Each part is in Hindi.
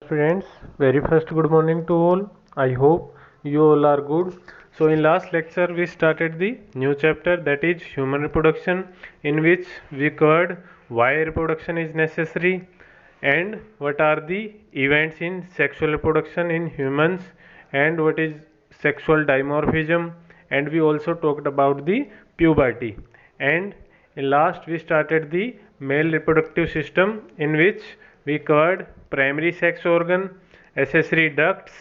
students, very first good morning to all. I hope you all are good. So in last lecture we started the new chapter, that is human reproduction, in which we covered why reproduction is necessary and what are the events in sexual reproduction in humans and what is sexual dimorphism, and we also talked about the puberty. And in last we started the male reproductive system, in which we covered primary sex organ, accessory ducts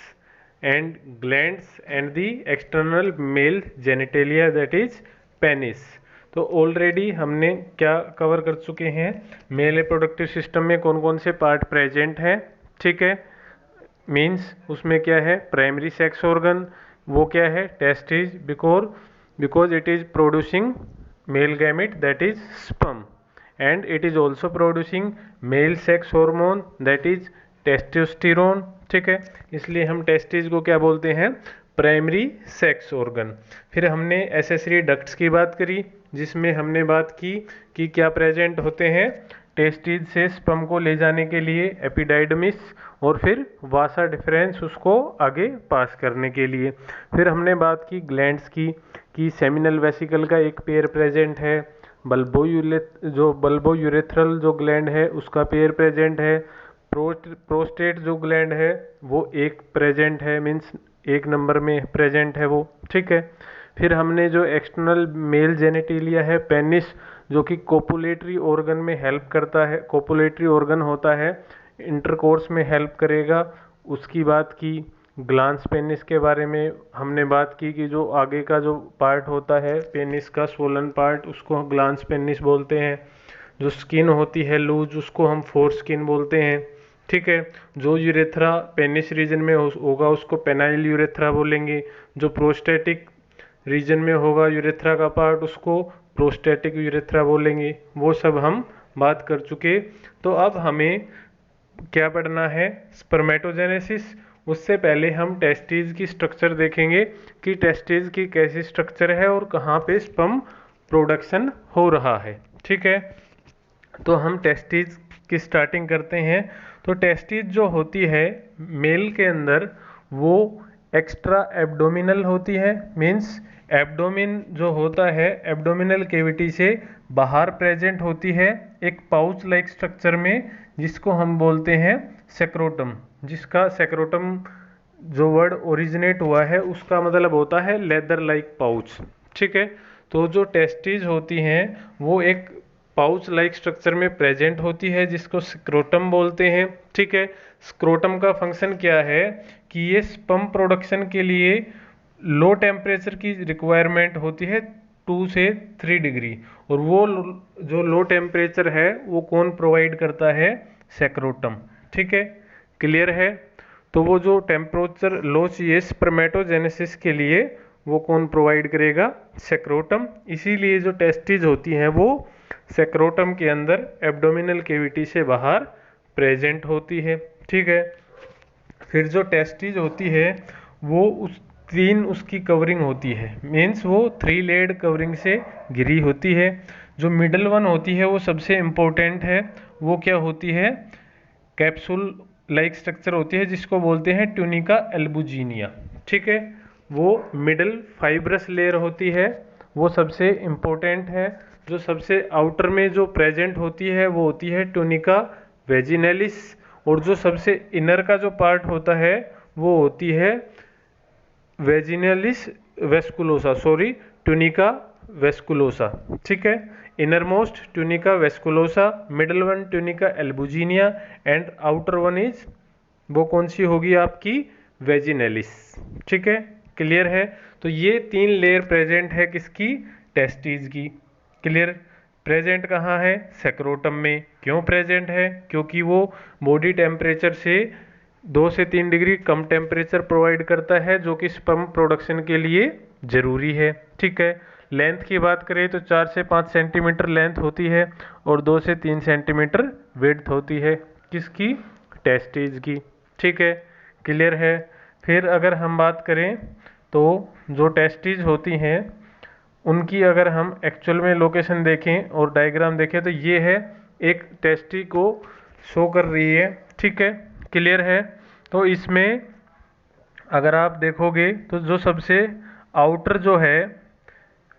and glands and the external male genitalia, that is penis. तो ऑलरेडी हमने क्या कवर कर चुके हैं, मेल रिप्रोडक्टिव सिस्टम में कौन कौन से पार्ट प्रेजेंट हैं, ठीक है। मीन्स उसमें क्या है, प्राइमरी सेक्स ऑर्गन, वो क्या है, testis, because it is producing male gamete, that is sperm, and it is also producing male sex hormone, that is testosterone, ठीक है। इसलिए हम टेस्टिस को क्या बोलते हैं, प्राइमरी सेक्स ऑर्गन। फिर हमने एसेसरी डक्ट्स की बात करी, जिसमें हमने बात की कि क्या प्रेजेंट होते हैं, टेस्टिस से स्पर्म को ले जाने के लिए एपिडाइडमिस और फिर वासा डिफरेंस उसको आगे पास करने के लिए। फिर हमने बात की ग्लैंड्स की कि सेमिनल वेसिकल का एक पेयर प्रेजेंट है, बल्बो यूरेथ्रल जो ग्लैंड है उसका पेयर प्रेजेंट है, प्रोस्टेट जो ग्लैंड है वो एक प्रेजेंट है, मीन्स एक नंबर में प्रेजेंट है वो, ठीक है। फिर हमने जो एक्सटर्नल मेल जेनेटिलिया है पेनिस, जो कि कोपुलेटरी ऑर्गन में हेल्प करता है, कोपुलेटरी ऑर्गन होता है, इंटरकोर्स में हेल्प करेगा, उसकी बात की। ग्लांस पेनिस के बारे में हमने बात की कि जो आगे का जो पार्ट होता है पेनिस का स्वोलन पार्ट, उसको ग्लांस पेनिस बोलते हैं। जो स्किन होती है लूज, उसको हम फोर स्किन बोलते हैं, ठीक है। जो यूरेथ्रा पेनिस रीजन में होगा उसको पेनाइल यूरेथ्रा बोलेंगे। जो प्रोस्टेटिक रीजन में होगा यूरेथ्रा का पार्ट, उसको प्रोस्टेटिक यूरेथ्रा बोलेंगे। वो सब हम बात कर चुके। तो अब हमें क्या पढ़ना है, स्पर्मेटोजेनेसिस। उससे पहले हम टेस्टिस की स्ट्रक्चर देखेंगे कि टेस्टिस की कैसी स्ट्रक्चर है और कहाँ पे स्पर्म प्रोडक्शन हो रहा है, ठीक है। तो हम टेस्टिस की स्टार्टिंग करते हैं। तो टेस्टिस जो होती है मेल के अंदर, वो एक्स्ट्रा एब्डोमिनल होती है, मीन्स एब्डोमिन जो होता है एब्डोमिनल कैविटी से बाहर प्रेजेंट होती है एक पाउच लाइक स्ट्रक्चर में, जिसको हम बोलते हैं सेक्रोटम। जिसका सेक्रोटम जो वर्ड ओरिजिनेट हुआ है उसका मतलब होता है लेदर लाइक पाउच, ठीक है। तो जो टेस्टिस होती हैं वो एक पाउच लाइक स्ट्रक्चर में प्रेजेंट होती है, जिसको स्क्रोटम बोलते हैं, ठीक है। स्क्रोटम का फंक्शन क्या है कि ये स्पर्म प्रोडक्शन के लिए लो टेम्परेचर की रिक्वायरमेंट होती है 2 से 3 डिग्री, और वो जो लो टेम्परेचर है वो कौन प्रोवाइड करता है, सेक्रोटम, ठीक है। क्लियर है। तो वो जो टेम्परेचर लो चाहिए स्पर्मेटोजेनेसिस के लिए, वो कौन प्रोवाइड करेगा, सेक्रोटम। इसीलिए जो टेस्टिस होती हैं वो सेक्रोटम के अंदर एब्डोमिनल कैविटी से बाहर प्रेजेंट होती है, ठीक है। फिर जो टेस्टिस होती है वो उसकी कवरिंग होती है, मीन्स वो 3 लेयर्ड कवरिंग से घिरी होती है। जो मिडल वन होती है वो सबसे इम्पोर्टेंट है, वो क्या होती है, कैप्सूल लाइक स्ट्रक्चर होती है, जिसको बोलते हैं ट्यूनिका एल्बुजिनिया, ठीक है। वो मिडल फाइब्रस लेयर होती है, वो सबसे इम्पोर्टेंट है। जो सबसे आउटर में जो प्रेजेंट होती है वो होती है ट्यूनिका वेजिनलिस, और जो सबसे इनर का जो पार्ट होता है वो होती है वेजिनलिस वेस्कुलोसा, ट्यूनिका वेस्कुलोसा, ठीक है। Innermost tunica vasculosa, middle one tunica albuginea, and outer one is, वो कौन सी होगी आपकी, वेजिनलिस, ठीक है। क्लियर है। तो ये 3 लेयर प्रेजेंट है किसकी, टेस्टिस की। क्लियर। प्रेजेंट कहाँ है, सेक्रोटम में। क्यों प्रेजेंट है, क्योंकि वो बॉडी टेम्परेचर से 2 से 3 डिग्री कम टेम्परेचर प्रोवाइड करता है, जो कि स्पर्म प्रोडक्शन के लिए जरूरी है, ठीक है। लेंथ की बात करें तो 4 से 5 सेंटीमीटर लेंथ होती है और 2 से 3 सेंटीमीटर विड्थ होती है, किसकी, टेस्टिस की, ठीक है। क्लियर है। फिर अगर हम बात करें तो जो टेस्टिस होती हैं उनकी अगर हम एक्चुअल में लोकेशन देखें और डायग्राम देखें तो ये है, एक टेस्टी को शो कर रही है, ठीक है। क्लियर है। तो इसमें अगर आप देखोगे तो जो सबसे आउटर जो है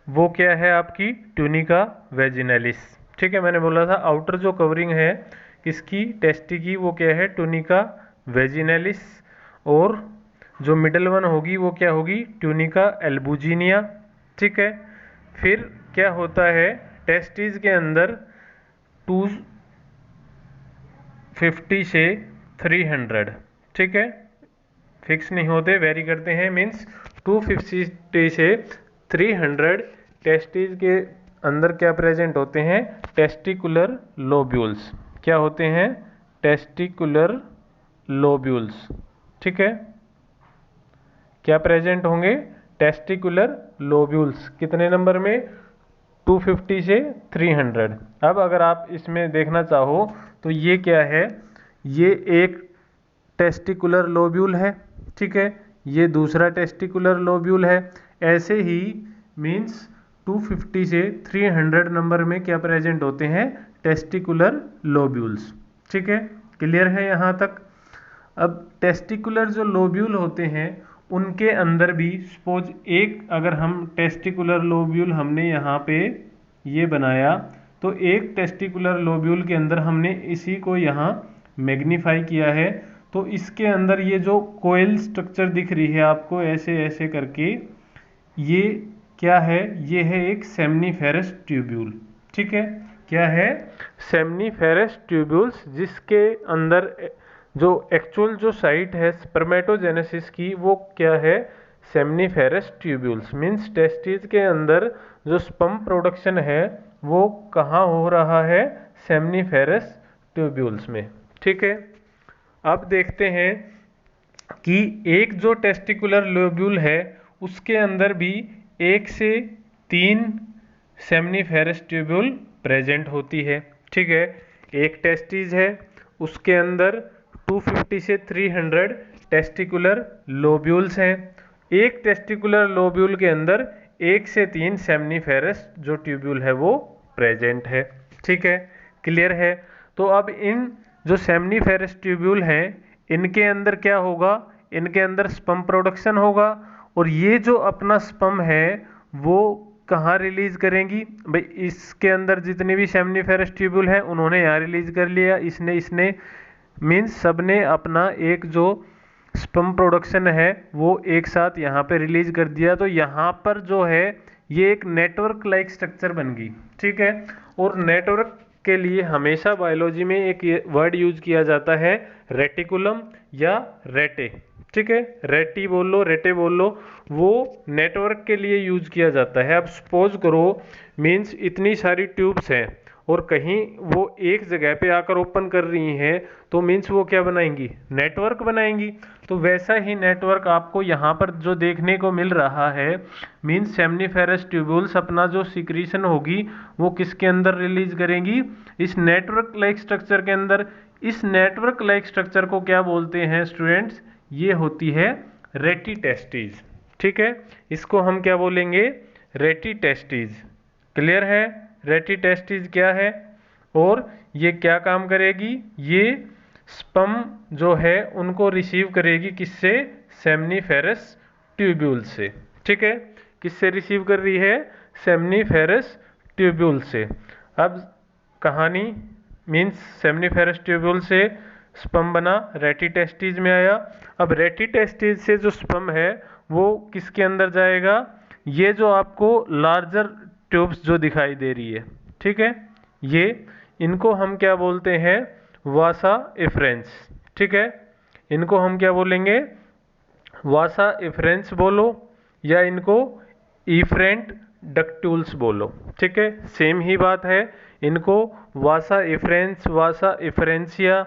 वो क्या है आपकी ट्यूनिका वेजिनलिस। ठीक है, मैंने बोला था आउटर जो कवरिंग है किसकी, टेस्टी की, वो क्या है ट्यूनिका वेजिनलिस। और जो मिडल वन होगी वो क्या होगी, ट्यूनिका एल्बुजिनिया। ठीक है, फिर क्या होता है टेस्टिस के अंदर 250 से 300, ठीक है, फिक्स नहीं होते, वेरी करते हैं, मीन्स 250 से 300 टेस्टिस के अंदर क्या प्रेजेंट होते हैं, टेस्टिकुलर लोब्यूल्स। क्या होते हैं, टेस्टिकुलर लोब्यूल्स। ठीक है, क्या प्रेजेंट होंगे, टेस्टिकुलर लोब्यूल्स। कितने नंबर में, 250 से 300। अब अगर आप इसमें देखना चाहो तो ये क्या है, ये एक टेस्टिकुलर लोब्यूल है। ठीक है, ये दूसरा टेस्टिकुलर लोब्यूल है। ऐसे ही मीन्स 250 से 300 नंबर में क्या प्रेजेंट होते हैं, टेस्टिकुलर लोब्यूल्स। ठीक है, क्लियर है यहाँ तक। अब टेस्टिकुलर जो लोब्यूल होते हैं उनके अंदर भी सपोज एक अगर हम टेस्टिकुलर लोब्यूल हमने यहाँ पे ये बनाया, तो एक टेस्टिकुलर लोब्यूल के अंदर हमने इसी को यहाँ मैग्नीफाई किया है, तो इसके अंदर ये जो कोयल स्ट्रक्चर दिख रही है आपको ऐसे ऐसे करके, ये क्या है, ये है एक सेमनीफेरस ट्यूब्यूल। ठीक है, क्या है, सेमनीफेरस ट्यूब्यूल्स, जिसके अंदर जो एक्चुअल जो साइट है स्पर्मेटोजेनेसिस की वो क्या है, सेमनीफेरस ट्यूब्यूल्स। मीन्स टेस्टिस के अंदर जो स्पर्म प्रोडक्शन है वो कहाँ हो रहा है, सेमनीफेरस ट्यूब्यूल्स में। ठीक है, अब देखते हैं कि एक जो टेस्टिकुलर लोब्यूल है उसके अंदर भी 1 से 3 सेमनीफेरस ट्यूब्यूल प्रेजेंट होती है। ठीक है, एक टेस्टिस है उसके अंदर 250 से 300 टेस्टिकुलर लोब्यूल्स हैं। एक टेस्टिकुलर लोब्यूल के अंदर 1 से 3 सेमनीफेरस जो ट्यूब्यूल है वो प्रेजेंट है। ठीक है, क्लियर है। तो अब इन जो सेमनीफेरस ट्यूब्यूल हैं इनके अंदर क्या होगा, इनके अंदर स्पर्म प्रोडक्शन होगा, और ये जो अपना स्पर्म है वो कहाँ रिलीज करेंगी भाई, इसके अंदर जितने भी सेमनीफेरस ट्यूब्यूल हैं उन्होंने यहाँ रिलीज कर लिया, इसने मीन्स सबने अपना एक जो स्पर्म प्रोडक्शन है वो एक साथ यहाँ पे रिलीज कर दिया। तो यहाँ पर जो है ये एक नेटवर्क लाइक स्ट्रक्चर बन गई। ठीक है, और नेटवर्क के लिए हमेशा बायोलॉजी में एक वर्ड यूज किया जाता है रेटिकुलम या रेटे। ठीक है, रेटी बोल लो, रेटे बोल लो, वो नेटवर्क के लिए यूज किया जाता है। अब सपोज करो मीन्स इतनी सारी ट्यूब्स हैं और कहीं वो एक जगह पे आकर ओपन कर रही हैं, तो मीन्स वो क्या बनाएंगी, नेटवर्क बनाएंगी। तो वैसा ही नेटवर्क आपको यहाँ पर जो देखने को मिल रहा है, मीन्स सेमनीफेरस ट्यूब्यूल्स अपना जो सिक्रीशन होगी वो किसके अंदर रिलीज करेंगी, इस नेटवर्क लाइक स्ट्रक्चर के अंदर। इस नेटवर्क लाइक स्ट्रक्चर को क्या बोलते हैं स्टूडेंट्स, ये होती है रेटिटेस्टिस। ठीक है, इसको हम क्या बोलेंगे, रेटिटेस्टिस। क्लियर है, रेटिटेस्टिस क्या है और ये क्या काम करेगी, ये स्पर्म जो है उनको रिसीव करेगी किससे, सेमनीफेरस ट्यूब्यूल से। ठीक है, किससे रिसीव कर रही है, सेमनीफेरस ट्यूब्यूल से। अब कहानी मीन्स सेमनीफेरस ट्यूब्यूल से स्पर्म बना, रेटिटेस्टिस में आया। अब रेटिटेस्टिस से जो स्पर्म है वो किसके अंदर जाएगा, ये जो आपको लार्जर ट्यूब्स जो दिखाई दे रही है, ठीक है, ये इनको हम क्या बोलते हैं, वासा इफ्रेंस। ठीक है, इनको हम क्या बोलेंगे, वासा इफ्रेंस बोलो या इनको इफ्रेंट डक्टूल्स बोलो। ठीक है, सेम ही बात है, इनको वासा इफ्रेंस, वासा इफ्रेंसिया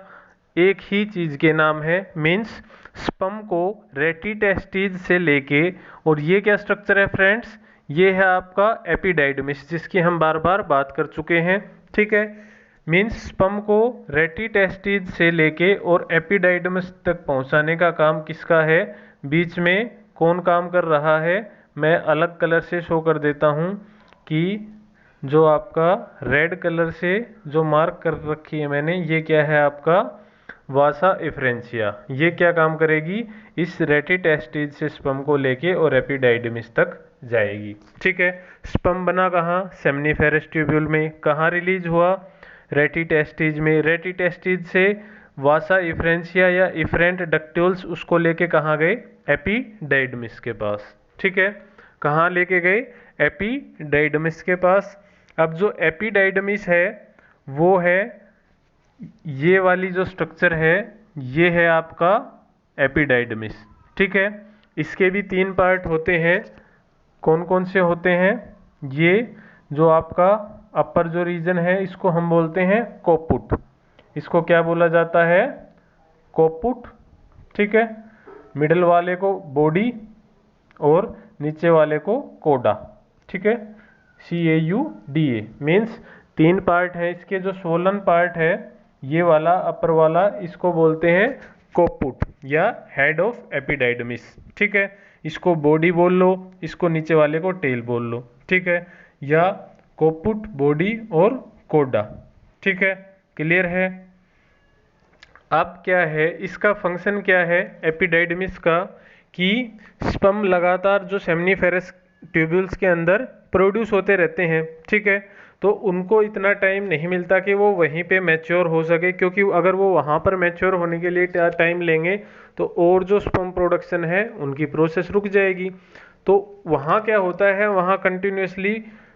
एक ही चीज़ के नाम है। मीन्स स्पर्म को रेटिटेस्टिस से लेके, और ये क्या स्ट्रक्चर है फ्रेंड्स, ये है आपका एपिडाइडमिस, जिसकी हम बार बार बात कर चुके हैं। ठीक है, मीन्स स्पर्म को रेटिटेस्टिस से लेके और एपिडाइडमिस तक पहुंचाने का काम किसका है, बीच में कौन काम कर रहा है, मैं अलग कलर से शो कर देता हूं कि जो आपका रेड कलर से जो मार्क कर रखी है मैंने, ये क्या है आपका वासा इफ्रेंसिया, ये क्या काम करेगी, इस रेटिटेस्टिज से स्पर्म को लेके और एपिडाइडमिस तक जाएगी। ठीक है, स्पर्म बना कहाँ, सेमनीफेरस ट्यूब्यूल में। कहाँ रिलीज हुआ, रेटिटेस्टिज में। रेटिटेस्टिज से वासा इफ्रेंसिया या इफरेंट डक्ट्यूल्स उसको लेके कहाँ गए, एपिडाइडमिस के पास। ठीक है, कहाँ लेके गए, एपिडाइडमिस के पास। अब जो एपिडाइडमिस है वो है ये वाली जो स्ट्रक्चर है, ये है आपका एपिडाइडमिस। ठीक है, इसके भी 3 पार्ट होते हैं। कौन कौन से होते हैं, ये जो आपका अपर जो रीजन है इसको हम बोलते हैं कोपुट, इसको क्या बोला जाता है, कोपुट। ठीक है, मिडल वाले को बॉडी और नीचे वाले को कोडा। ठीक है, CAUDA मीन्स 3 पार्ट है इसके। जो सोलन पार्ट है ये वाला अपर वाला, इसको बोलते हैं कोपुट या हेड ऑफ एपिडाइडमिस। ठीक है, इसको बॉडी बोल लो, इसको नीचे वाले को टेल बोल लो। ठीक है, या कोपुट, बॉडी और कोडा। ठीक है, क्लियर है। अब क्या है इसका फंक्शन, क्या है एपिडाइडमिस का, कि स्पर्म लगातार जो सेमनीफेरस ट्यूब्यूल्स के अंदर प्रोड्यूस होते रहते हैं। ठीक है, तो उनको इतना टाइम नहीं मिलता कि वो वहीं पे मैच्योर हो सके, क्योंकि अगर वो वहाँ पर मैच्योर होने के लिए टाइम लेंगे तो और जो स्पर्म प्रोडक्शन है उनकी प्रोसेस रुक जाएगी। तो वहाँ क्या होता है, वहाँ कंटिन्यूसली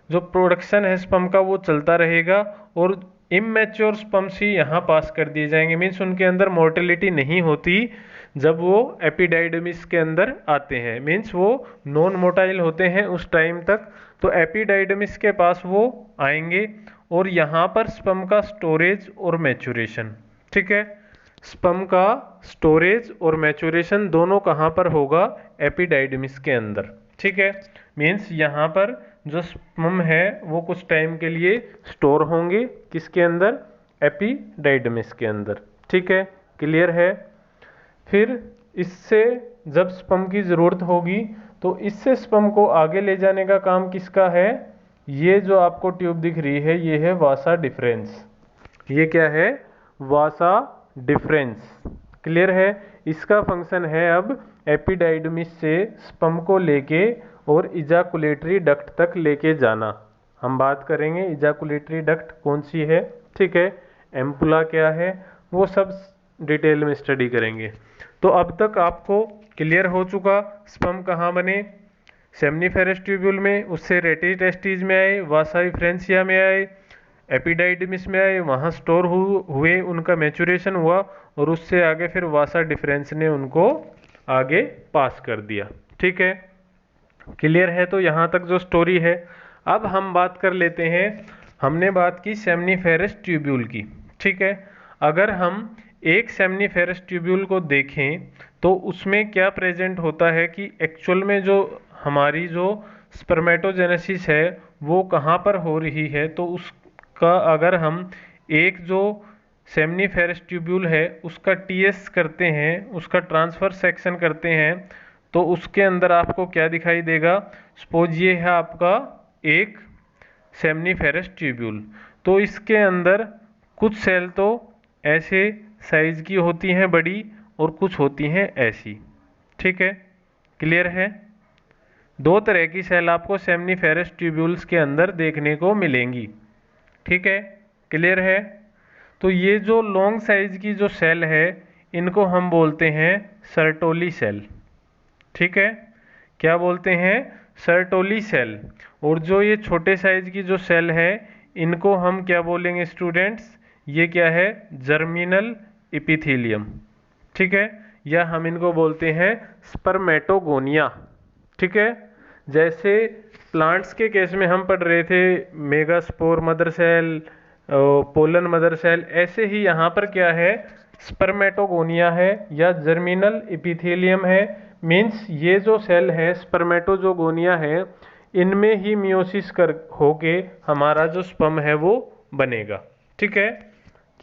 जो प्रोडक्शन है स्पर्म का वो चलता रहेगा और इमैच्योर स्पर्म्स ही यहाँ पास कर दिए जाएंगे। मीन्स उनके अंदर मोर्टेलिटी नहीं होती जब वो एपिडाइडमिस के अंदर आते हैं, मीन्स वो नॉन मोटाइल होते हैं उस टाइम तक। तो एपिडाइडमिस के पास वो आएंगे और यहाँ पर स्पर्म का स्टोरेज और मैच्योरेशन। ठीक है, स्पर्म का स्टोरेज और मैच्योरेशन दोनों कहाँ पर होगा, एपिडाइडमिस के अंदर। ठीक है, मीन्स यहाँ पर जो स्पर्म है वो कुछ टाइम के लिए स्टोर होंगे, किसके अंदर, एपिडाइडमिस के अंदर। ठीक है, क्लियर है। फिर इससे जब स्पर्म की ज़रूरत होगी तो इससे स्पर्म को आगे ले जाने का काम किसका है, ये जो आपको ट्यूब दिख रही है ये है वासा डिफरेंस। ये क्या है, वासा डिफरेंस। क्लियर है। इसका फंक्शन है अब एपिडाइडमिस से स्पर्म को लेके और इजाकुलेटरी डक्ट तक लेके जाना। हम बात करेंगे इजाकुलेटरी डक्ट कौन सी है, ठीक है, एम्पुला क्या है, वो सब डिटेल में स्टडी करेंगे। तो अब तक आपको क्लियर हो चुका स्पर्म कहाँ बने, सेमनीफेरस ट्यूब्यूल में, उससे रेटिटेस्टिज में आए, वासा इफ्रेंसिया में आए, एपिडाइडमिस में आए, वहाँ स्टोर हुए, उनका मैच्योरेशन हुआ और उससे आगे फिर वासा डिफरेंस ने उनको आगे पास कर दिया। ठीक है, क्लियर है। तो यहाँ तक जो स्टोरी है, अब हम बात कर लेते हैं, हमने बात की सेमनीफेरस ट्यूब्यूल की। ठीक है, अगर हम एक सेमनीफेरस ट्यूब्यूल को देखें तो उसमें क्या प्रेजेंट होता है कि एक्चुअल में जो हमारी जो स्पर्मेटोजेनेसिस है वो कहाँ पर हो रही है, तो उसका अगर हम एक जो सेमनीफेरस ट्यूब्यूल है उसका TS करते हैं, उसका ट्रांसफर सेक्शन करते हैं, तो उसके अंदर आपको क्या दिखाई देगा, सपोज ये है आपका एक सेमनीफेरस ट्यूब्यूल, तो इसके अंदर कुछ सेल तो ऐसे साइज की होती हैं बड़ी और कुछ होती हैं ऐसी। ठीक है, क्लियर है। 2 तरह की सेल आपको सेमनीफेरस ट्यूब्यूल्स के अंदर देखने को मिलेंगी। ठीक है, क्लियर है। तो ये जो लॉन्ग साइज की जो सेल है इनको हम बोलते हैं सर्टोली सेल। ठीक है, क्या बोलते हैं, सर्टोली सेल। और जो ये छोटे साइज की जो सेल है इनको हम क्या बोलेंगे स्टूडेंट्स, ये क्या है, जर्मिनल एपिथेलियम। ठीक है, या हम इनको बोलते हैं स्पर्मेटोगोनिया। ठीक है, जैसे प्लांट्स के केस में हम पढ़ रहे थे megaspore mother cell, pollen mother cell, ऐसे ही यहाँ पर क्या है, स्पर्मेटोगोनिया है या जर्मिनल एपिथेलियम है। मीन्स ये जो सेल है स्पर्मेटोजोगोनिया है, इनमें ही मियोसिस कर होके हमारा जो स्पर्म है वो बनेगा। ठीक है,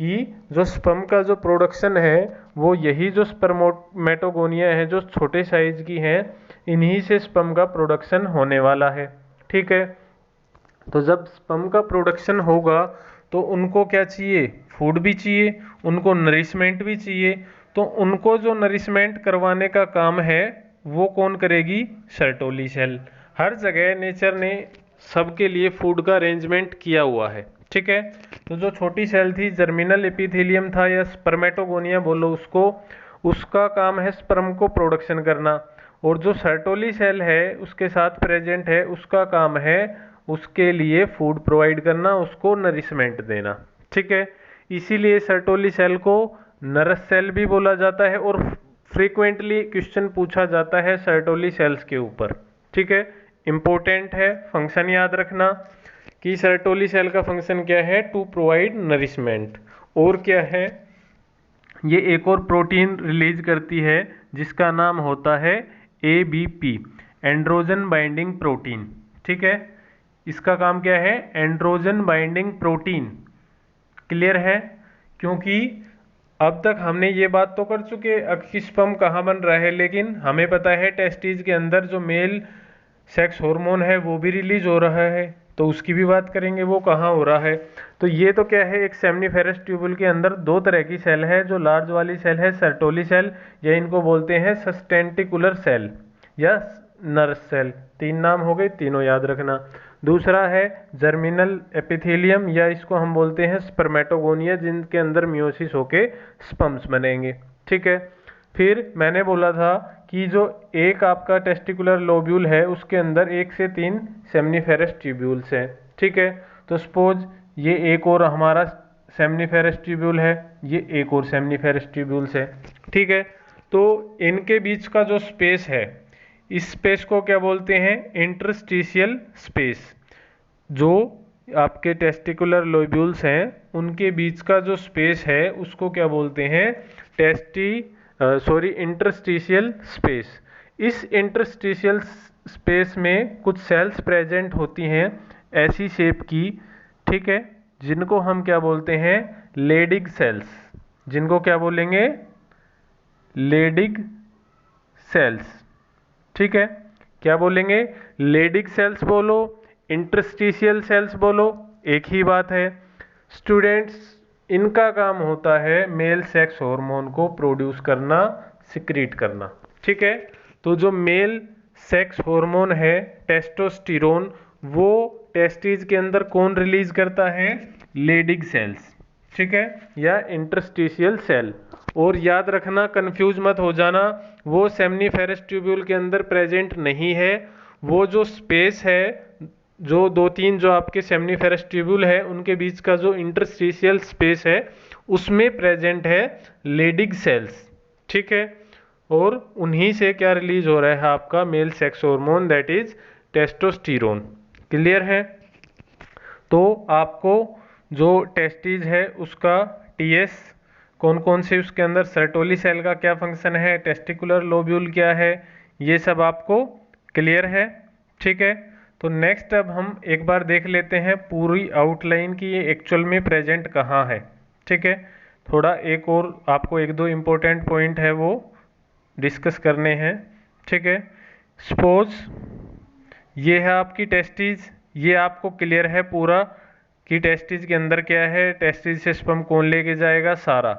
कि जो स्पर्म का जो प्रोडक्शन है वो यही जो स्पर्मेटोगोनिया है जो छोटे साइज की है, इन्हीं से स्पर्म का प्रोडक्शन होने वाला है। ठीक है, तो जब स्पर्म का प्रोडक्शन होगा तो उनको क्या चाहिए, फूड भी चाहिए, उनको नरिशमेंट भी चाहिए, तो उनको जो नरिशमेंट करवाने का काम है वो कौन करेगी? Sertoli cell. हर जगह नेचर ने सबके लिए फूड का अरेंजमेंट किया हुआ है, ठीक है। तो जो छोटी सेल थी, जर्मिनल एपिथेलियम था या स्पर्मेटोगोनिया बोलो उसको, उसका काम है स्पर्म को प्रोडक्शन करना, और जो सर्टोली सेल है उसके साथ प्रेजेंट है, उसका काम है उसके लिए फूड प्रोवाइड करना, उसको नरिशमेंट देना, ठीक है। इसीलिए सर्टोली सेल को नरस सेल भी बोला जाता है, और फ्रीक्वेंटली क्वेश्चन पूछा जाता है सर्टोली सेल्स के ऊपर, ठीक है। इंपॉर्टेंट है, फंक्शन याद रखना कि सर्टोली सेल का फंक्शन क्या है? To provide nourishment. और क्या है? ये एक और प्रोटीन रिलीज करती है जिसका नाम होता है ABP, एंड्रोजन बाइंडिंग प्रोटीन, ठीक है। इसका काम क्या है? Androgen binding protein. क्लियर है? क्योंकि अब तक हमने ये बात तो कर चुके कि स्पर्म कहाँ बन रहा है, लेकिन हमें पता है टेस्टिस के अंदर जो मेल सेक्स हार्मोन है वो भी रिलीज हो रहा है, तो उसकी भी बात करेंगे वो कहाँ हो रहा है। तो ये तो क्या है, एक सेमनीफेरस ट्यूबुल के अंदर दो तरह की सेल है। जो लार्ज वाली सेल है सर्टोली सेल, या इनको बोलते हैं सस्टेंटिकुलर सेल या नर्स सेल। तीन नाम हो गए, तीनों याद रखना। दूसरा है जर्मिनल एपिथेलियम, या इसको हम बोलते हैं स्पर्मेटोगोनिया, जिनके अंदर मियोसिस होके स्पर्म्स बनेंगे, ठीक है। फिर मैंने बोला था कि जो एक आपका टेस्टिकुलर लोब्यूल है उसके अंदर 1 से 3 सेमनीफेरस ट्यूब्यूल्स हैं, ठीक है। तो सपोज ये एक और हमारा सेमनीफेरस ट्यूब्यूल है, ये एक और सेमनीफेरस ट्यूब्यूल्स है, ठीक है। तो इनके बीच का जो स्पेस है, इस स्पेस को क्या बोलते हैं? Interstitial space. जो आपके टेस्टिकुलर लोब्यूल्स हैं उनके बीच का जो स्पेस है उसको क्या बोलते हैं? Interstitial space. इस इंटरस्टिशियल स्पेस में कुछ सेल्स प्रेजेंट होती हैं ऐसी शेप की, ठीक है, जिनको हम क्या बोलते हैं? Leydig cells. जिनको क्या बोलेंगे? लेडिग सेल्स, ठीक है। क्या बोलेंगे? लेडिग सेल्स बोलो, इंटरस्टिशियल सेल्स बोलो, एक ही बात है। स्टूडेंट्स, इनका काम होता है मेल सेक्स हार्मोन को प्रोड्यूस करना, सिक्रीट करना, ठीक है। तो जो मेल सेक्स हार्मोन है टेस्टोस्टेरोन, वो टेस्टिस के अंदर कौन रिलीज करता है? लेडिग सेल्स, ठीक है, या इंटरस्टिशियल सेल। और याद रखना, कंफ्यूज मत हो जाना, वो सेमनीफेरस ट्यूब्यूल के अंदर प्रेजेंट नहीं है। वो जो स्पेस है, जो 2-3 जो आपके सेमनीफेरस ट्यूब्यूल है उनके बीच का जो इंटरस्टिशियल स्पेस है उसमें प्रेजेंट है लेडिग सेल्स, ठीक है। और उन्हीं से क्या रिलीज हो रहा है? आपका male sex hormone, that is testosterone. Clear है? तो आपको जो टेस्टिस है उसका टीएस कौन कौन से उसके अंदर, सर्टोली सेल का क्या फंक्शन है, टेस्टिकुलर लोब्यूल क्या है, ये सब आपको क्लियर है, ठीक है। तो नेक्स्ट अब हम एक बार देख लेते हैं पूरी आउटलाइन की ये एक्चुअल में प्रेजेंट कहाँ है, ठीक है। थोड़ा एक और आपको 1-2 इम्पोर्टेंट पॉइंट है वो डिस्कस करने हैं, ठीक है। सपोज ये है आपकी टेस्टिस, ये आपको क्लियर है पूरा कि टेस्टिस के अंदर क्या है, टेस्टिस से स्पर्म कौन लेके जाएगा, सारा।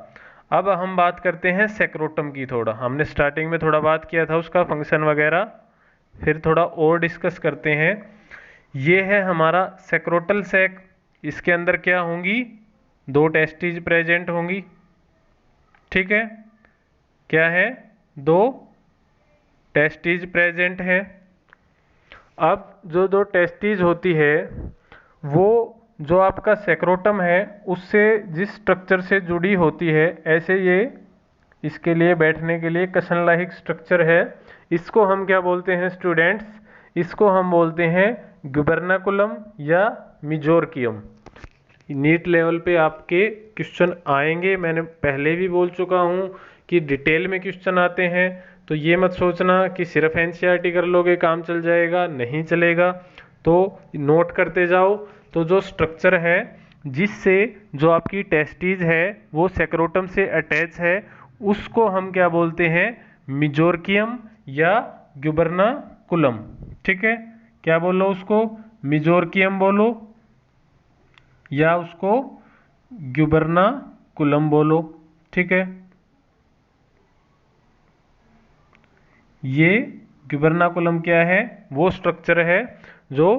अब हम बात करते हैं सेक्रोटम की। थोड़ा हमने स्टार्टिंग में थोड़ा बात किया था उसका फंक्शन वगैरह, फिर थोड़ा और डिस्कस करते हैं। ये है हमारा सेक्रोटल सैक, इसके अंदर क्या होंगी? 2 टेस्टिस प्रेजेंट होंगी, ठीक है। क्या है? 2 टेस्टिस प्रेजेंट है। अब जो 2 टेस्टिस होती है वो जो आपका सेक्रोटम है उससे जिस स्ट्रक्चर से जुड़ी होती है, ऐसे ये इसके लिए बैठने के लिए कशन लाइक स्ट्रक्चर है। इसको हम क्या बोलते हैं स्टूडेंट्स? इसको हम बोलते हैं ग्यूबर्नाकुलम या मिजोरकियम। नीट लेवल पे आपके क्वेश्चन आएंगे, मैंने पहले भी बोल चुका हूँ कि डिटेल में क्वेश्चन आते हैं। तो ये मत सोचना कि सिर्फ एनसीईआरटी कर लोगे काम चल जाएगा, नहीं चलेगा। तो नोट करते जाओ। तो जो स्ट्रक्चर है जिससे जो आपकी टेस्टिस है वो सेक्रोटम से अटैच है, उसको हम क्या बोलते हैं? मिजोरकियम या ग्यूबर्नाकुलम, ठीक है। क्या बोलो उसको? मिजोरकियम बोलो या उसको ग्यूबर्नाकुलम, कुलम बोलो, ठीक है। ये गिबर्नाकुलम क्या है, वो स्ट्रक्चर है जो,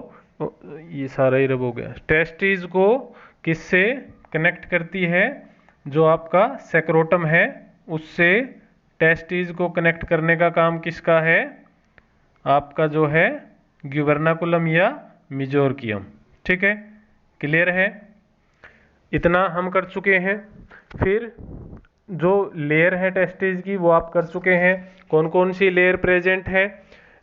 ये सारा ही रब हो गया, टेस्टिस को किससे कनेक्ट करती है, जो आपका सेक्रोटम है उससे टेस्टिस को कनेक्ट करने का काम किसका है, आपका जो है गिबर्नाकुलम या मेजोरकियम, ठीक है। क्लियर है, इतना हम कर चुके हैं। फिर जो लेयर है टेस्टिस की वो आप कर चुके हैं। कौन कौन सी लेयर प्रेजेंट है,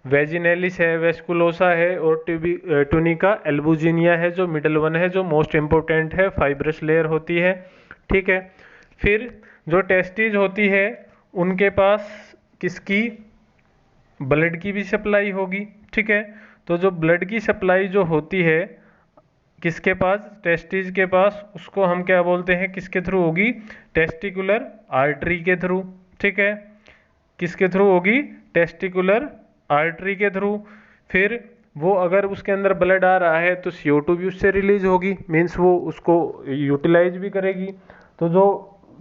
वेजिनेलिस है, वेस्कुलोसा है और ट्यूनिका एल्बुजिनिया है जो मिडल वन है, जो मोस्ट इम्पोर्टेंट है, फाइब्रस लेयर होती है, ठीक है। फिर जो टेस्टिस होती है उनके पास किसकी, ब्लड की भी सप्लाई होगी, ठीक है। तो जो ब्लड की सप्लाई जो होती है किसके पास, टेस्टिस के पास, उसको हम क्या बोलते हैं, किसके थ्रू होगी, टेस्टिकुलर आर्टरी के थ्रू, ठीक है। किसके थ्रू होगी, टेस्टिकुलर आर्टरी के थ्रू। फिर वो अगर उसके अंदर ब्लड आ रहा है तो CO2 भी उससे रिलीज होगी, मीन्स वो उसको यूटिलाइज भी करेगी। तो जो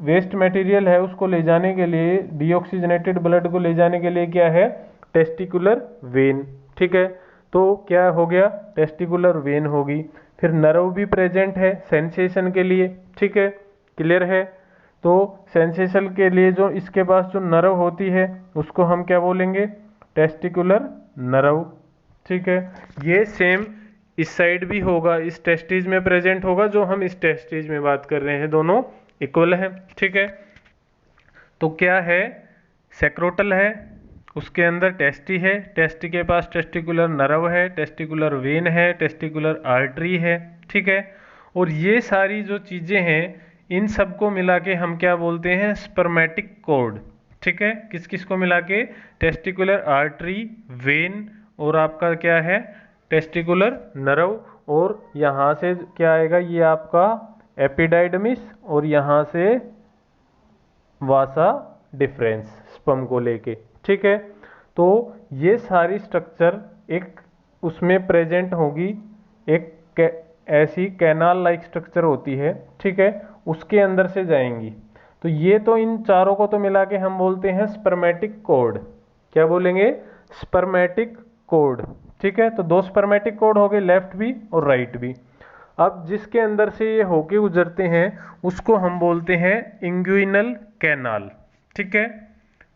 वेस्ट मटेरियल है उसको ले जाने के लिए, डीऑक्सीजनेटेड ब्लड को ले जाने के लिए क्या है, टेस्टिकुलर वेन, ठीक है। तो क्या हो गया, टेस्टिकुलर वेन होगी। फिर नर्व भी प्रेजेंट है सेंसेशन के लिए, ठीक है। क्लियर है, तो सेंसेशन के लिए जो इसके पास जो नर्व होती है उसको हम क्या बोलेंगे, टेस्टिकुलर नर्व, ठीक है। ये सेम इस साइड भी होगा, इस टेस्टिस में प्रेजेंट होगा, जो हम इस टेस्टिस में बात कर रहे हैं, दोनों इक्वल है, ठीक है। तो क्या है, सेक्रोटल है, उसके अंदर टेस्टी है, टेस्टी के पास टेस्टिकुलर नर्व है, टेस्टिकुलर वेन है, टेस्टिकुलर आर्टरी है, ठीक है। और ये सारी जो चीज़ें हैं इन सबको मिला के हम क्या बोलते हैं, स्पर्मेटिक कॉर्ड, ठीक है। किस किस को मिला के, टेस्टिकुलर आर्टरी, वेन और आपका क्या है, टेस्टिकुलर नर्व, और यहाँ से क्या आएगा, ये आपका एपिडाइडमिस और यहाँ से वासा डिफरेंस स्पर्म को लेके, ठीक है। तो ये सारी स्ट्रक्चर एक उसमें प्रेजेंट होगी, एक ऐसी कैनाल लाइक स्ट्रक्चर होती है, ठीक है, उसके अंदर से जाएंगी। तो ये तो इन चारों को तो मिला के हम बोलते हैं स्पर्मेटिक कॉर्ड, क्या बोलेंगे, स्पर्मेटिक कॉर्ड, ठीक है। तो दो स्पर्मेटिक कॉर्ड हो गए, लेफ्ट भी और राइट भी। अब जिसके अंदर से ये होके गुजरते हैं उसको हम बोलते हैं इंग्विनल कैनाल, ठीक है।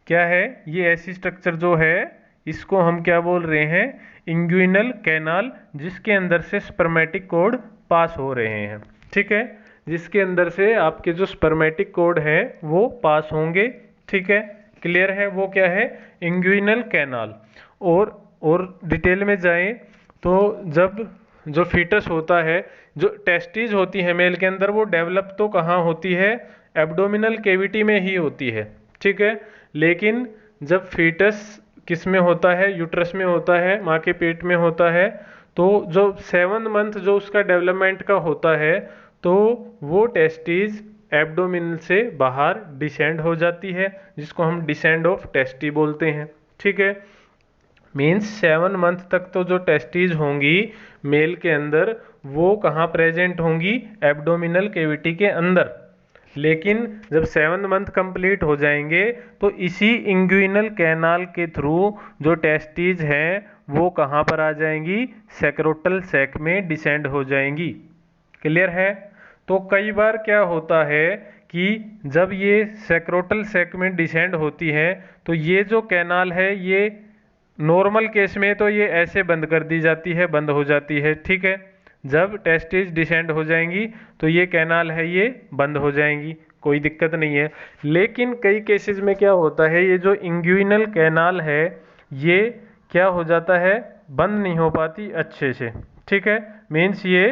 क्या है, ये ऐसी स्ट्रक्चर जो है इसको हम क्या बोल रहे हैं, इंग्विनल कैनाल, जिसके अंदर से स्पर्मेटिक कॉर्ड पास हो रहे हैं, ठीक है। जिसके अंदर से आपके जो स्पर्मेटिक कॉर्ड है वो पास होंगे, ठीक है। क्लियर है, वो क्या है, इंग्विनल कैनाल। और डिटेल में जाएं तो जब जो फीटस होता है, जो टेस्टिस होती है मेल के अंदर, वो डेवलप तो कहाँ होती है, एब्डोमिनल केविटी में ही होती है, ठीक है। लेकिन जब फीटस किस में होता है, यूट्रस में होता है, माँ के पेट में होता है, तो जो 7 मंथ जो उसका डेवलपमेंट का होता है, तो वो टेस्टिस एब्डोमिनल से बाहर डिसेंड हो जाती है, जिसको हम डिसेंड ऑफ टेस्टी बोलते हैं, ठीक है। मीन्स 7 मंथ तक तो जो टेस्टीज होंगी मेल के अंदर वो कहाँ प्रेजेंट होंगी, एब्डोमिनल केविटी के अंदर। लेकिन जब 7 मंथ कंप्लीट हो जाएंगे तो इसी इंग्विनल कैनाल के थ्रू जो टेस्टीज हैं वो कहाँ पर आ जाएंगी, सेक्रोटल सैक में डिसेंड हो जाएंगी। क्लियर है। तो कई बार क्या होता है कि जब ये सेक्रोटल सैक में डिसेंड होती है तो ये जो कैनाल है ये नॉर्मल केस में तो ये ऐसे बंद कर दी जाती है, बंद हो जाती है, ठीक है। जब टेस्टिस डिसेंड हो जाएंगी तो ये कैनाल है ये बंद हो जाएंगी, कोई दिक्कत नहीं है। लेकिन कई केसेस में क्या होता है, ये जो इंग्विनल कैनाल है ये क्या हो जाता है, बंद नहीं हो पाती अच्छे से, ठीक है। मीन्स ये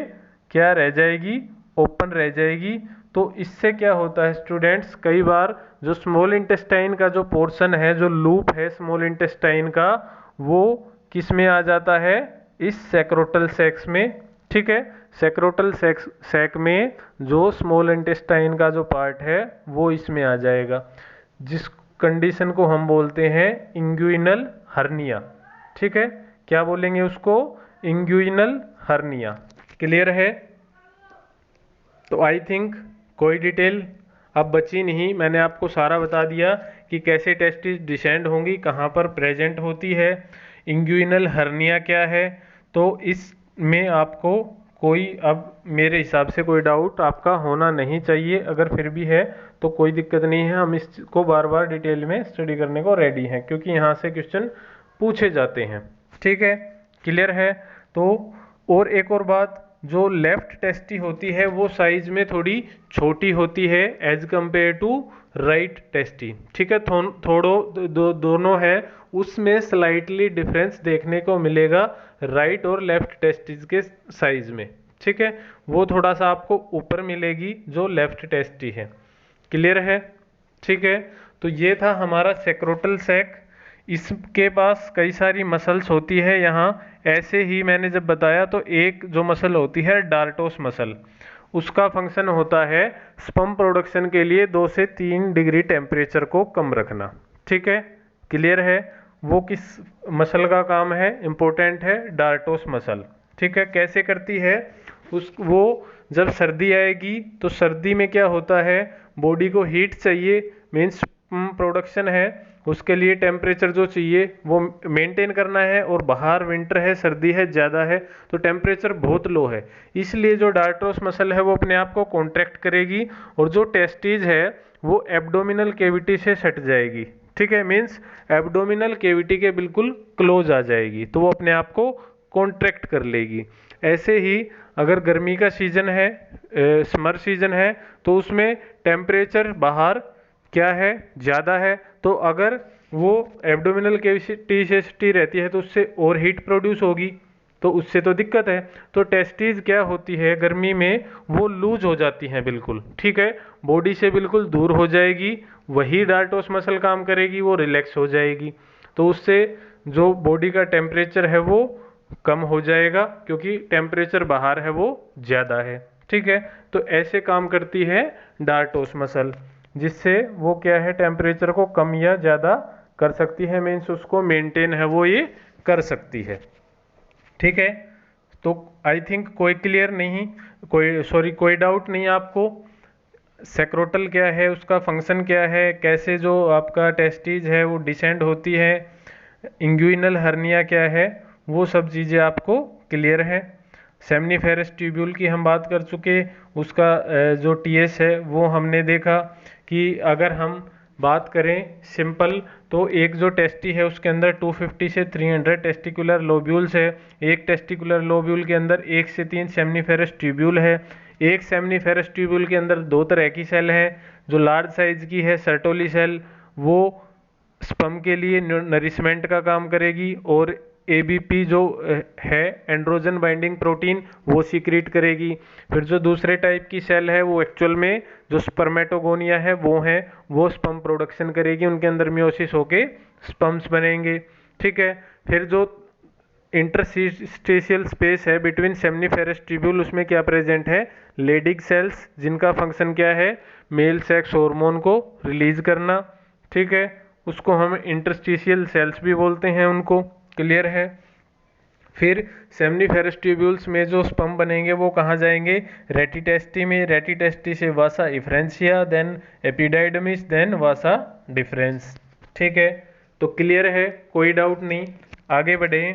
क्या रह जाएगी, ओपन रह जाएगी। तो इससे क्या होता है स्टूडेंट्स, कई बार जो स्मॉल इंटेस्टाइन का जो पोर्शन है, जो लूप है स्मॉल इंटेस्टाइन का, वो किस में आ जाता है, इस सेक्रोटल सैक्स में, ठीक है। सेक्रोटल सैक में जो स्मॉल इंटेस्टाइन का जो पार्ट है वो इसमें आ जाएगा, जिस कंडीशन को हम बोलते हैं इंग्विनल हर्निया, ठीक है। क्या बोलेंगे उसको, इंग्विनल हर्निया। क्लियर है। तो आई थिंक कोई डिटेल अब बची नहीं, मैंने आपको सारा बता दिया कि कैसे टेस्टिस डिसेंड होंगी, कहाँ पर प्रेजेंट होती है, इंग्यूइनल हर्निया क्या है। तो इसमें आपको कोई, अब मेरे हिसाब से कोई डाउट आपका होना नहीं चाहिए, अगर फिर भी है तो कोई दिक्कत नहीं है, हम इसको बार बार डिटेल में स्टडी करने को रेडी हैं, क्योंकि यहाँ से क्वेश्चन पूछे जाते हैं। ठीक है, क्लियर है। तो और एक और बात, जो लेफ्ट टेस्टी होती है वो साइज में थोड़ी छोटी होती है as compare to right testis. ठीक है, दोनों है उसमें स्लाइटली डिफरेंस देखने को मिलेगा राइट और लेफ्ट टेस्टिस के साइज में। ठीक है, वो थोड़ा सा आपको ऊपर मिलेगी जो लेफ्ट टेस्टी है। क्लियर है। ठीक है, तो ये था हमारा सेक्रोटल सैक। इसके पास कई सारी मसल्स होती है यहाँ, ऐसे ही मैंने जब बताया तो एक जो मसल होती है डार्टोस मसल, उसका फंक्शन होता है स्पर्म प्रोडक्शन के लिए 2 से 3 डिग्री टेम्परेचर को कम रखना। ठीक है, क्लियर है। वो किस मसल का काम है, इम्पोर्टेंट है, डार्टोस मसल। ठीक है, कैसे करती है वो जब सर्दी आएगी तो सर्दी में क्या होता है, बॉडी को हीट चाहिए, मीन्स प्रोडक्शन है, उसके लिए टेम्परेचर जो चाहिए वो मेंटेन करना है, और बाहर विंटर है, सर्दी है, ज़्यादा है, तो टेम्परेचर बहुत लो है, इसलिए जो डार्टोस मसल है वो अपने आप को कॉन्ट्रैक्ट करेगी, और जो टेस्टीज है वो एब्डोमिनल कैविटी से सट जाएगी। ठीक है, मीन्स एब्डोमिनल कैविटी के बिल्कुल क्लोज आ जाएगी, तो वो अपने आप को कॉन्ट्रैक्ट कर लेगी। ऐसे ही अगर गर्मी का सीजन है, समर सीजन है, तो उसमें टेम्परेचर बाहर क्या है, ज़्यादा है, तो अगर वो एब्डोमिनल कैविटी से सटी रहती है तो उससे और हीट प्रोड्यूस होगी, तो उससे तो दिक्कत है। तो टेस्टीज क्या होती है गर्मी में, वो लूज हो जाती हैं बिल्कुल। ठीक है, बॉडी से बिल्कुल दूर हो जाएगी, वही डार्टोस मसल काम करेगी, वो रिलैक्स हो जाएगी, तो उससे जो बॉडी का टेम्परेचर है वो कम हो जाएगा, क्योंकि टेम्परेचर बाहर है वो ज़्यादा है। ठीक है, तो ऐसे काम करती है डार्टोस मसल, जिससे वो क्या है, टेम्परेचर को कम या ज़्यादा कर सकती है, मीन्स उसको मेंटेन है वो ये कर सकती है। ठीक है, तो आई थिंक कोई क्लियर नहीं, कोई डाउट नहीं आपको। सेक्रोटल क्या है, उसका फंक्शन क्या है, कैसे जो आपका टेस्टीज है वो डिसेंड होती है, इंग्यूइनल हर्निया क्या है, वो सब चीज़ें आपको क्लियर है। सेमनीफेरस ट्यूब्यूल की हम बात कर चुके, उसका जो टीएस है वो हमने देखा कि अगर हम बात करें सिंपल, तो एक जो टेस्टी है उसके अंदर 250 से 300 टेस्टिकुलर लोब्यूल्स है, एक टेस्टिकुलर लोब्यूल के अंदर 1 से 3 सेमनीफेरस ट्यूब्यूल है, एक सेमनीफेरस ट्यूब्यूल के अंदर 2 तरह की सेल है, जो लार्ज साइज की है सर्टोली सेल, वो स्पर्म के लिए नरिशमेंट का काम करेगी, और एबीपी जो है एंड्रोजन बाइंडिंग प्रोटीन वो सीक्रेट करेगी। फिर जो दूसरे टाइप की सेल है वो एक्चुअल में जो स्पर्मेटोगोनिया है वो स्पर्म प्रोडक्शन करेगी, उनके अंदर मियोसिस होके स्पर्म्स बनेंगे। ठीक है, फिर जो इंटरस्टिशियल स्पेस है बिटवीन सेमनीफेरस ट्यूब्यूल, उसमें क्या प्रेजेंट है, लेडिग सेल्स, जिनका फंक्शन क्या है, मेल सेक्स हार्मोन को रिलीज करना। ठीक है, उसको हम इंटरस्टिशियल सेल्स भी बोलते हैं उनको। क्लियर है। फिर सेमनीफेरस ट्यूब्यूल्स में जो स्पर्म बनेंगे वो कहाँ जाएंगे, रेटिटेस्टी में, रेटिटेस्टी से वासा इफ्रेंसिया, देन एपिडाइडमिस, देन वासा डिफरेंस। ठीक है, तो क्लियर है, कोई डाउट नहीं, आगे बढ़े।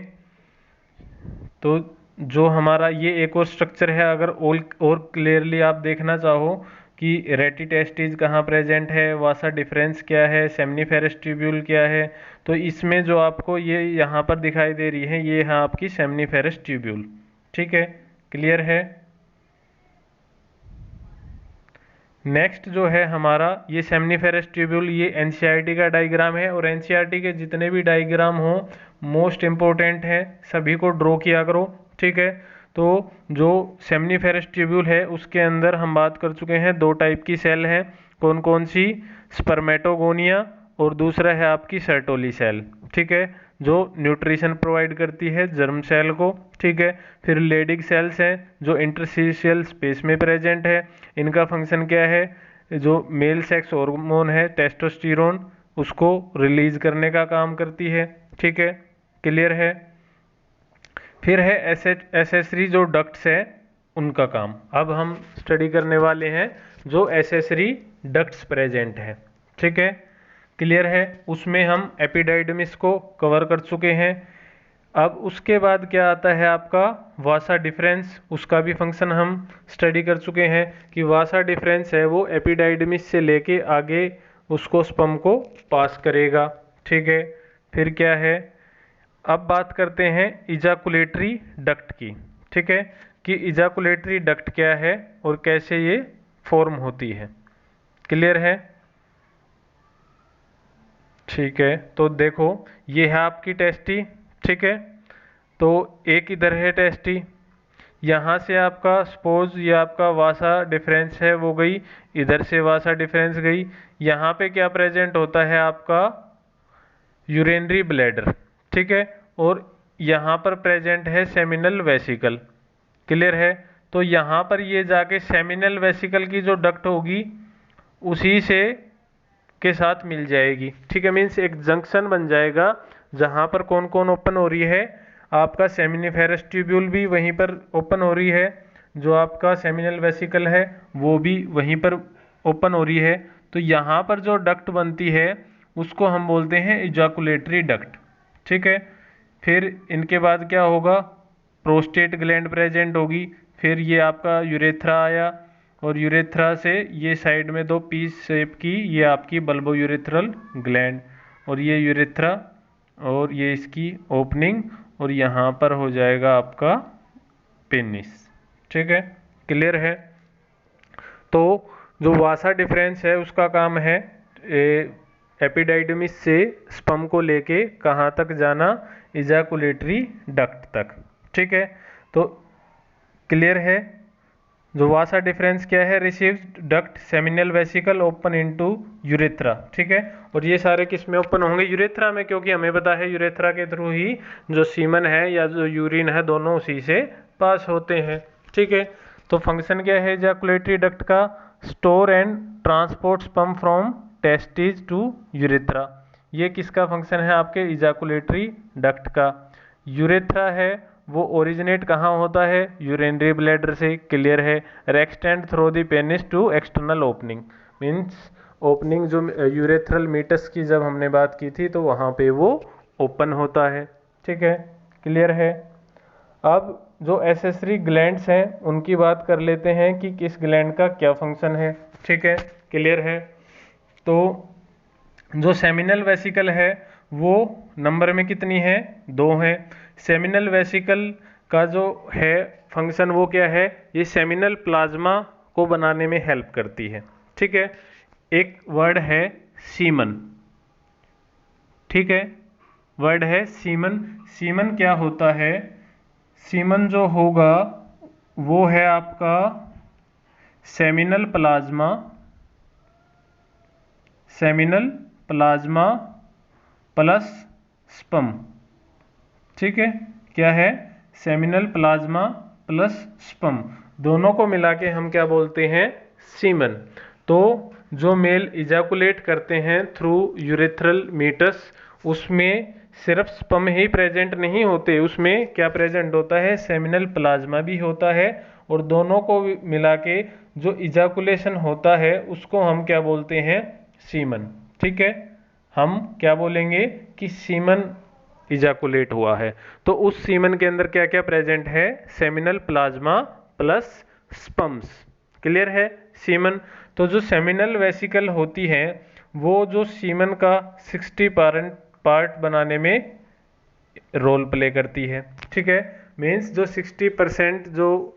तो जो हमारा ये एक और स्ट्रक्चर है, अगर और क्लियरली आप देखना चाहो कि रेटिटेस्टिज कहाँ प्रेजेंट है, वासा डिफरेंस क्या है, सेमनीफेरस ट्यूब्यूल क्या है, तो इसमें जो आपको ये यहाँ पर दिखाई दे रही है ये है आपकी सेमनीफेरस ट्यूब्यूल। ठीक है, क्लियर है। नेक्स्ट जो है हमारा ये सेमनीफेरस ट्यूब्यूल, ये एनसीईआरटी का डायग्राम है, और एनसीईआरटी के जितने भी डायग्राम हो मोस्ट इम्पोर्टेंट है, सभी को ड्रॉ किया करो। ठीक है, तो जो सेमनीफेरस ट्यूब्यूल है उसके अंदर हम बात कर चुके हैं 2 टाइप की सेल है, कौन कौन सी, स्पर्मेटोगोनिया और दूसरा है आपकी सर्टोली सेल। ठीक है, जो न्यूट्रिशन प्रोवाइड करती है जर्म सेल को। ठीक है, फिर लेडिग सेल्स हैं जो इंटरस्टिशियल स्पेस में प्रेजेंट है, इनका फंक्शन क्या है, जो मेल सेक्स हार्मोन है टेस्टोस्टेरोन, उसको रिलीज करने का काम करती है। ठीक है, क्लियर है। फिर है एसेसरी जो डक्ट्स है उनका काम, अब हम स्टडी करने वाले हैं जो एसेसरी डक्ट्स प्रेजेंट है। ठीक है, क्लियर है। उसमें हम एपिडाइडमिस को कवर कर चुके हैं। अब उसके बाद क्या आता है आपका वासा डिफरेंस, उसका भी फंक्शन हम स्टडी कर चुके हैं कि वासा डिफरेंस है वो एपिडाइडमिस से लेके आगे उसको स्पर्म को पास करेगा। ठीक है, फिर क्या है, अब बात करते हैं इजाकुलेटरी डक्ट की। ठीक है, कि इजाकुलेटरी डक्ट क्या है और कैसे ये फॉर्म होती है। क्लियर है। ठीक है, तो देखो ये है आपकी टेस्टी। ठीक है, तो एक इधर है टेस्टी, यहाँ से आपका सपोज ये आपका वासा डिफरेंस है वो गई, इधर से वासा डिफरेंस गई। यहाँ पे क्या प्रेजेंट होता है आपका यूरिनरी ब्लैडर। ठीक है, और यहाँ पर प्रेजेंट है सेमिनल वेसिकल। क्लियर है। तो यहाँ पर ये जाके सेमिनल वेसिकल की जो डक्ट होगी उसी से के साथ मिल जाएगी। ठीक है, मीन्स एक जंक्शन बन जाएगा जहाँ पर कौन कौन ओपन हो रही है, आपका सेमिनिफेरस ट्यूब्यूल भी वहीं पर ओपन हो रही है, जो आपका सेमिनल वेसिकल है वो भी वहीं पर ओपन हो रही है। तो यहाँ पर जो डक्ट बनती है उसको हम बोलते हैं इजाकुलेटरी डक्ट। ठीक है, फिर इनके बाद क्या होगा, प्रोस्टेट ग्लैंड प्रेजेंट होगी। फिर ये आपका यूरेथ्रा आया और यूरेथ्रा से ये साइड में दो पीस शेप की ये आपकी बल्बो यूरेथ्रल ग्लैंड, और ये यूरेथ्रा और ये इसकी ओपनिंग, और यहाँ पर हो जाएगा आपका पेनिस। ठीक है, क्लियर है। तो जो वासा डिफरेंस है उसका काम है एपिडाइडमिस से स्पर्म को लेके कहाँ तक जाना, इजाकुलेटरी डक्ट तक। ठीक है, तो क्लियर है। जो वासा डिफरेंस क्या है, received duct seminal vesicle open into urethra. ठीक है, और ये सारे किस में ओपन होंगे, यूरेथ्रा में, क्योंकि हमें पता है यूरेथ्रा के थ्रू ही जो सीमन है या जो यूरिन है दोनों उसी से पास होते हैं। ठीक है, तो फंक्शन क्या है इजाकुलेटरी डक्ट का, store and transport sperm from testis to urethra. ये किसका फंक्शन है, आपके इजाकुलेटरी डक्ट का। यूरेथ्रा है वो ओरिजिनेट कहाँ होता है, यूरिनरी ब्लैडर से। क्लियर है। Extend through the penis to external opening, means opening जो यूरेथ्रल मीटस की जब हमने बात की थी तो वहाँ पे वो ओपन होता है। ठीक है, क्लियर है। अब जो एसेसरी ग्लैंड्स हैं उनकी बात कर लेते हैं कि किस ग्लैंड का क्या फंक्शन है। ठीक है, क्लियर है। तो जो सेमिनल वेसिकल है वो नंबर में कितनी है, 2 है। सेमिनल वेसिकल का जो है फंक्शन वो क्या है, ये सेमिनल प्लाज्मा को बनाने में हेल्प करती है। ठीक है, एक वर्ड है सीमन। ठीक है, वर्ड है सीमन। सीमन क्या होता है, सीमन जो होगा वो है आपका seminal plasma, seminal plasma plus sperm. ठीक है, क्या है, सेमिनल प्लाज्मा प्लस स्पर्म, दोनों को मिला के हम क्या बोलते हैं, सीमन। तो जो मेल इजाकुलेट करते हैं थ्रू यूरेथ्रल मीटस, उसमें सिर्फ स्पर्म ही प्रेजेंट नहीं होते, उसमें क्या प्रेजेंट होता है, सेमिनल प्लाज्मा भी होता है, और दोनों को मिला के जो इजाकुलेशन होता है उसको हम क्या बोलते हैं, सीमन। ठीक है, हम क्या बोलेंगे कि सीमन इजाकुलेट हुआ है। तो उस सीमन के अंदर क्या क्या प्रेजेंट है, seminal plasma plus sperms. Clear है। सीमन, तो जो सेमिनल वेसिकल होती है वो जो सीमन का 60 पार्ट बनाने में रोल प्ले करती है। ठीक है, मीन्स जो 60% जो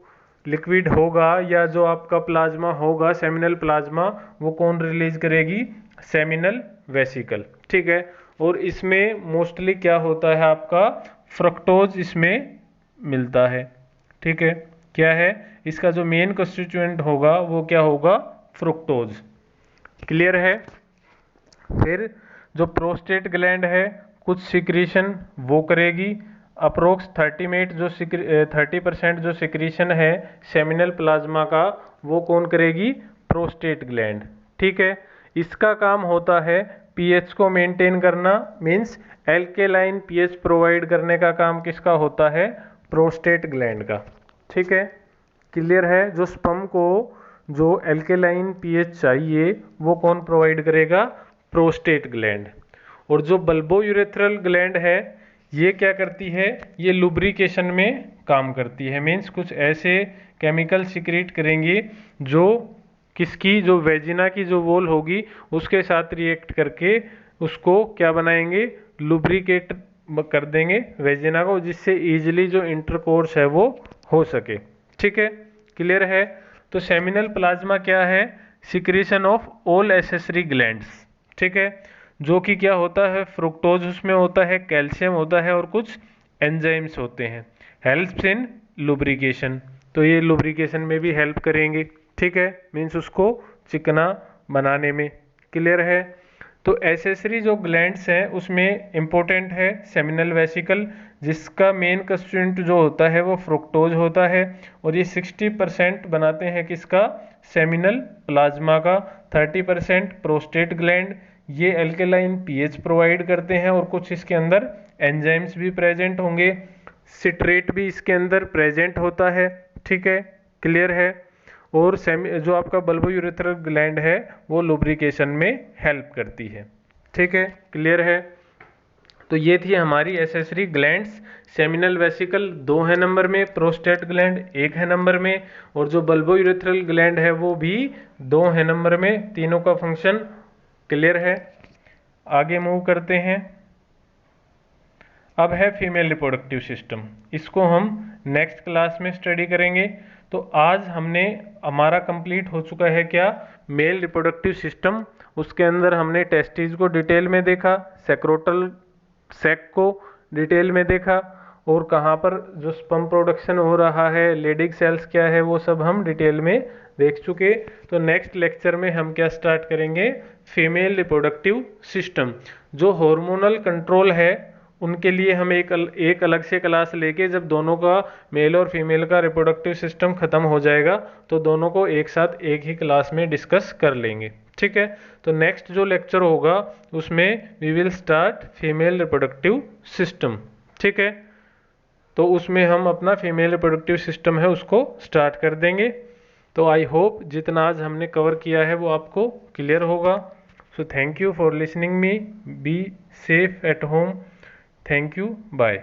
लिक्विड होगा या जो आपका प्लाज्मा होगा सेमिनल प्लाज्मा, वो कौन रिलीज करेगी, सेमिनल वेसिकल। ठीक है, और इसमें मोस्टली क्या होता है आपका फ्रक्टोज इसमें मिलता है। ठीक है, क्या है, इसका जो मेन कंस्टिट्यूएंट होगा वो क्या होगा, फ्रुक्टोज। क्लियर है। फिर जो प्रोस्टेट ग्लैंड है कुछ सिक्रीशन वो करेगी, अप्रोक्स 30% जो सिक्रीशन है सेमिनल प्लाज्मा का वो कौन करेगी, प्रोस्टेट ग्लैंड। ठीक है, इसका काम होता है पीएच को मेंटेन करना, मींस एल्केलाइन पीएच प्रोवाइड करने का काम किसका होता है, प्रोस्टेट ग्लैंड का। ठीक है, क्लियर है। जो स्पर्म को जो एल्केलाइन पीएच चाहिए वो कौन प्रोवाइड करेगा? Prostate gland. और जो बल्बोयूरेथ्रल ग्लैंड है ये क्या करती है? ये लुब्रिकेशन में काम करती है, मीन्स कुछ ऐसे केमिकल सिक्रीट करेंगी जो किसकी, जो वेजिना की जो वॉल होगी उसके साथ रिएक्ट करके उसको क्या बनाएंगे? लुब्रिकेट कर देंगे वेजिना को, जिससे इजीली जो इंटरकोर्स है वो हो सके। ठीक है, क्लियर है? तो सेमिनल प्लाज्मा क्या है? Secretion of all accessory glands. ठीक है, जो कि क्या होता है? फ्रुक्टोज उसमें होता है, कैल्शियम होता है और कुछ एंजाइम्स होते हैं। हेल्प्स इन लुब्रिकेशन, तो ये लुब्रिकेशन में भी हेल्प करेंगे। ठीक है, मीन्स उसको चिकना बनाने में। क्लियर है? तो एसेसरी जो ग्लैंड्स हैं उसमें इम्पोर्टेंट है सेमिनल वेसिकल, जिसका मेन कंस्टिट्यूएंट जो होता है वो फ्रुक्टोज होता है, और ये 60% बनाते हैं किसका? सेमिनल प्लाज्मा का। 30% प्रोस्टेट ग्लैंड, ये एल्केलाइन पीएच प्रोवाइड करते हैं, और कुछ इसके अंदर एंजाइम्स भी प्रेजेंट होंगे, सिट्रेट भी इसके अंदर प्रेजेंट होता है। ठीक है, क्लियर है? और जो आपका बल्बोयूरेथ्रल ग्लैंड है वो लुब्रिकेशन में हेल्प करती है। ठीक है, क्लियर है? तो ये थी हमारी एसेसरी ग्लैंड्स। सेमिनल वेसिकल 2 है नंबर में, प्रोस्टेट ग्लैंड 1 है नंबर में, और जो बल्बोयूरेथ्रल ग्लैंड है वो भी 2 है नंबर में। तीनों का फंक्शन क्लियर है? आगे मूव करते हैं। अब है फीमेल रिप्रोडक्टिव सिस्टम, इसको हम नेक्स्ट क्लास में स्टडी करेंगे। तो आज हमारा कंप्लीट हो चुका है क्या? Male reproductive system. उसके अंदर हमने टेस्टिस को डिटेल में देखा, सेक्रोटल सैक को डिटेल में देखा, और कहाँ पर जो स्पर्म प्रोडक्शन हो रहा है, लेडिग सेल्स क्या है, वो सब हम डिटेल में देख चुके। तो नेक्स्ट लेक्चर में हम क्या स्टार्ट करेंगे? Female reproductive system. जो हार्मोनल कंट्रोल है उनके लिए हम एक अलग से क्लास लेके, जब दोनों का मेल और फीमेल का रिप्रोडक्टिव सिस्टम खत्म हो जाएगा तो दोनों को एक साथ एक ही क्लास में डिस्कस कर लेंगे। ठीक है, तो नेक्स्ट जो लेक्चर होगा उसमें we will start female reproductive system. ठीक है, तो उसमें हम अपना फीमेल रिप्रोडक्टिव सिस्टम है उसको स्टार्ट कर देंगे। तो आई होप जितना आज हमने कवर किया है वो आपको क्लियर होगा। So thank you for listening me, be safe at home. Thank you. Bye.